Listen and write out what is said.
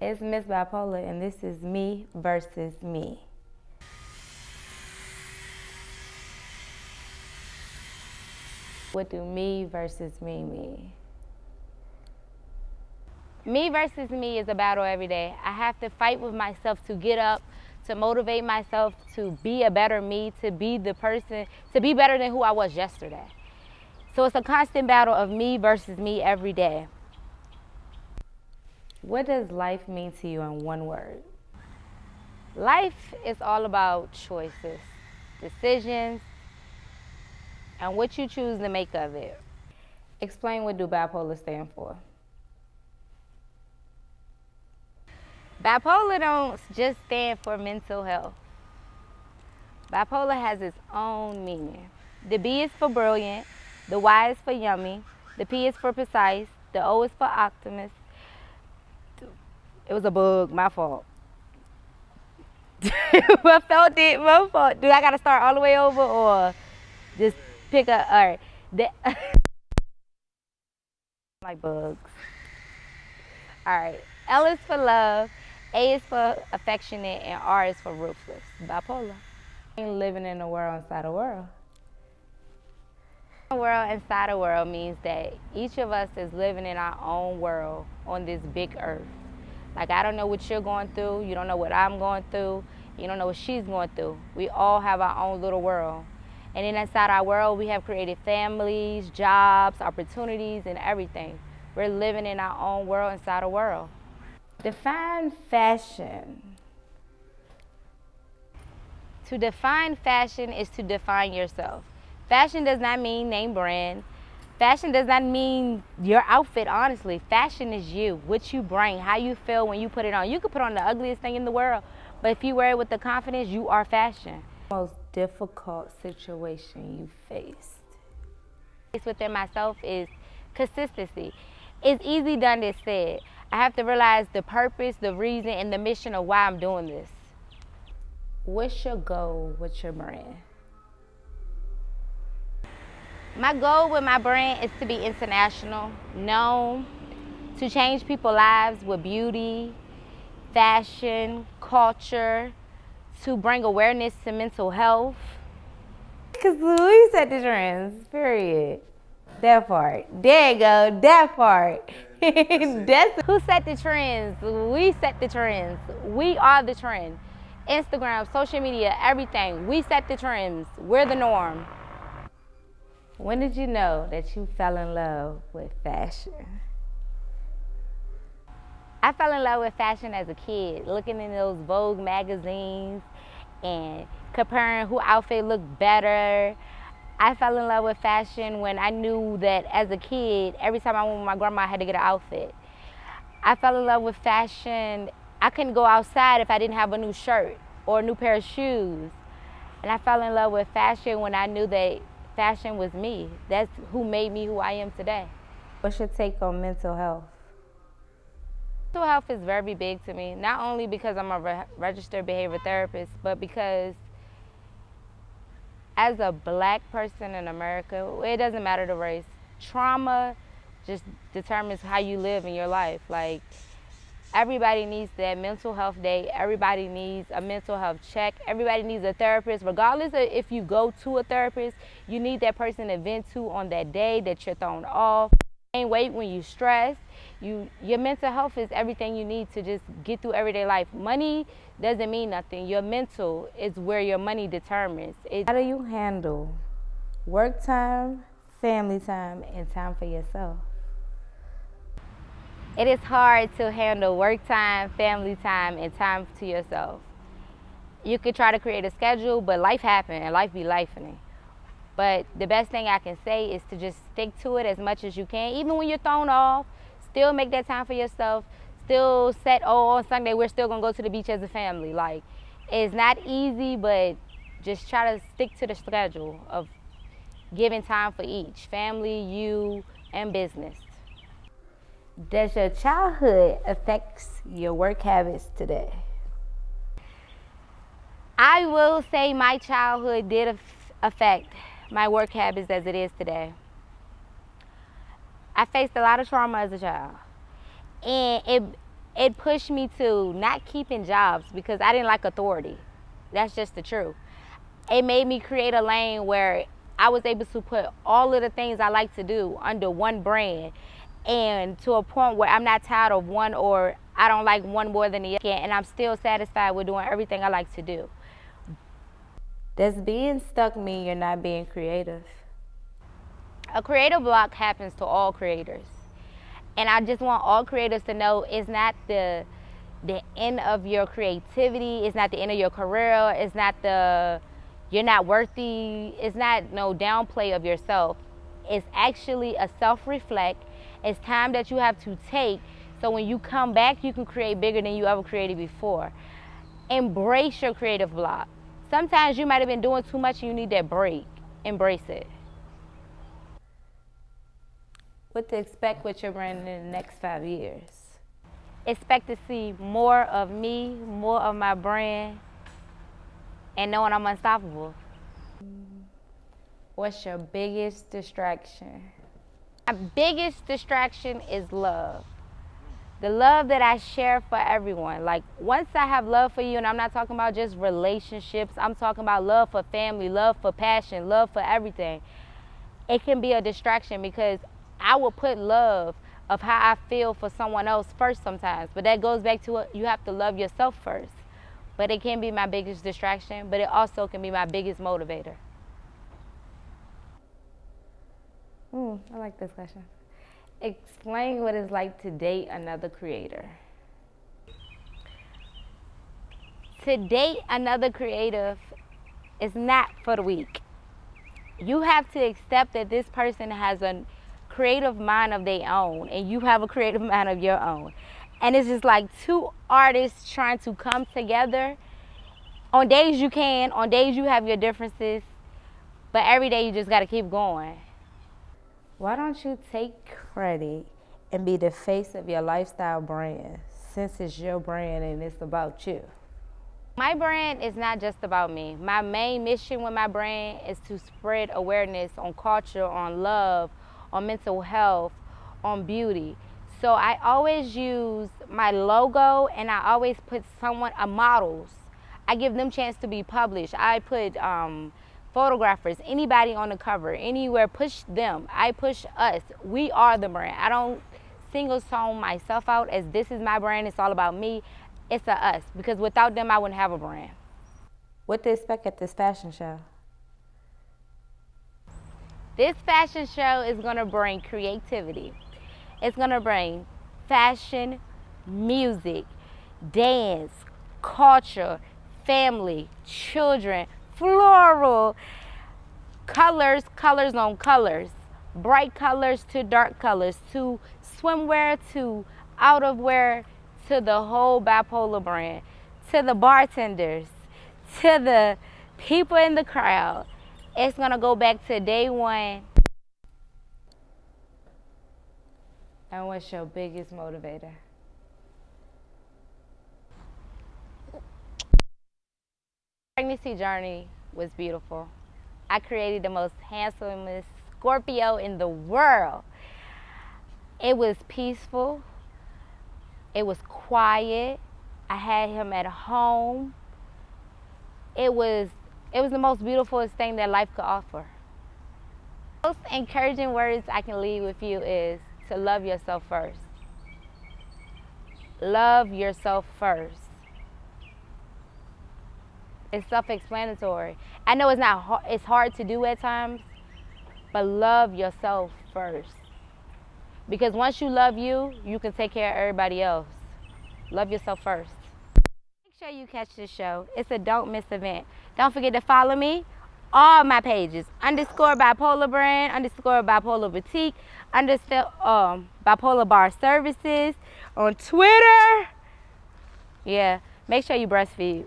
It's Miss Bipolar, and this is me versus me. What do me versus me mean? Me versus me is a battle every day. I have to fight with myself to get up, to motivate myself to be a better me, to be the person, to be better than who I was yesterday. So it's a constant battle of me versus me every day. What does life mean to you in one word? Life is all about choices, decisions, and what you choose to make of it. Explain what do bipolar stand for. Bipolar don't just stand for mental health. Bipolar has its own meaning. The B is for brilliant, the Y is for yummy, the P is for precise, the O is for optimist. It was a bug, my fault. I felt it, my fault. Do I gotta start all the way over or just pick up? All right. Like bugs. All right. L is for love, A is for affectionate, and R is for ruthless. Bipolar. Living in a world inside a world. A world inside a world means that each of us is living in our own world on this big earth. Like, I don't know what you're going through. You don't know what I'm going through. You don't know what she's going through. We all have our own little world. And then inside our world, we have created families, jobs, opportunities, and everything. We're living in our own world inside a world. Define fashion. To define fashion is to define yourself. Fashion does not mean name brand. Fashion does not mean your outfit, honestly. Fashion is you, what you bring, how you feel when you put it on. You could put on the ugliest thing in the world, but if you wear it with the confidence, you are fashion. Most difficult situation you faced? Within myself is consistency. It's easy done than said. I have to realize the purpose, the reason, and the mission of why I'm doing this. What's your goal with your brand? My goal with my brand is to be international, known, to change people's lives with beauty, fashion, culture, to bring awareness to mental health. Because we set the trends, period. That part. There you go, that part. That's who set the trends. We set the trends. We are the trend. Instagram, social media, everything. We set the trends. We're the norm. When did you know that you fell in love with fashion? I fell in love with fashion as a kid, looking in those Vogue magazines and comparing who outfit looked better. I fell in love with fashion when I knew that as a kid, every time I went with my grandma, I had to get an outfit. I fell in love with fashion. I couldn't go outside if I didn't have a new shirt or a new pair of shoes. And I fell in love with fashion when I knew that fashion was me. That's who made me who I am today. What's your take on mental health? Mental health is very big to me, not only because I'm a registered behavior therapist, but because as a black person in America, it doesn't matter the race. Trauma just determines how you live in your life. Like, everybody needs that mental health day. Everybody needs a mental health check. Everybody needs a therapist. Regardless of if you go to a therapist, you need that person to vent to on that day that you're thrown off. Ain't wait when you stress. Your mental health is everything you need to just get through everyday life. Money doesn't mean nothing. Your mental is where your money determines. How do you handle work time, family time, and time for yourself? It is hard to handle work time, family time, and time to yourself. You could try to create a schedule, but life happens and life be lifing. But the best thing I can say is to just stick to it as much as you can. Even when you're thrown off, still make that time for yourself. Still set, on Sunday, we're still gonna go to the beach as a family. Like, it's not easy, but just try to stick to the schedule of giving time for each, family, you, and business. Does your childhood affect your work habits today? I will say my childhood did affect my work habits as it is today. I faced a lot of trauma as a child, and it pushed me to not keeping jobs because I didn't like authority. That's just the truth. It made me create a lane where I was able to put all of the things I like to do under one brand, and to a point where I'm not tired of one, or I don't like one more than the other, and I'm still satisfied with doing everything I like to do. Does being stuck mean you're not being creative? A creative block happens to all creators. And I just want all creators to know it's not the end of your creativity, it's not the end of your career, it's not you're not worthy, it's not no downplay of yourself. It's actually a self-reflect. It's time that you have to take, so when you come back, you can create bigger than you ever created before. Embrace your creative block. Sometimes you might have been doing too much and you need that break. Embrace it. What to expect with your brand in the next 5 years? Expect to see more of me, more of my brand, and knowing I'm unstoppable. What's your biggest distraction? My biggest distraction is love. The love that I share for everyone. Like, once I have love for you, and I'm not talking about just relationships, I'm talking about love for family, love for passion, love for everything. It can be a distraction because I will put love of how I feel for someone else first sometimes. But that goes back to you have to love yourself first. But it can be my biggest distraction, but it also can be my biggest motivator. I like this question. Explain what it's like to date another creator. To date another creative is not for the weak. You have to accept that this person has a creative mind of their own, and you have a creative mind of your own. And it's just like two artists trying to come together. On days you can, on days you have your differences, but every day you just got to keep going. Why don't you take credit and be the face of your lifestyle brand, since it's your brand and it's about you? My brand is not just about me. My main mission with my brand is to spread awareness on culture, on love, on mental health, on beauty. So I always use my logo, and I always put models. I give them chance to be published. I put photographers, anybody on the cover, anywhere, push them. I push us. We are the brand. I don't single song myself out as this is my brand, it's all about me. It's a us, because without them I wouldn't have a brand. What to expect at this fashion show? This fashion show is gonna bring creativity. It's gonna bring fashion, music, dance, culture, family, children, floral, colors on colors, bright colors to dark colors, to swimwear to out of wear, to the whole Bipolar brand, to the bartenders, to the people in the crowd. It's gonna go back to day one. And what's your biggest motivator? Pregnancy journey was beautiful. I created the most handsomest Scorpio in the world. It was peaceful. It was quiet. I had him at home. It was the most beautiful thing that life could offer. The most encouraging words I can leave with you is to love yourself first. Love yourself first. It's self-explanatory. I know it's hard to do at times, but love yourself first. Because once you love you, you can take care of everybody else. Love yourself first. Make sure you catch this show. It's a don't miss event. Don't forget to follow me, all my pages, _Bipolar brand, _Bipolar boutique, Bipolar bar services on Twitter. Yeah, make sure you breastfeed.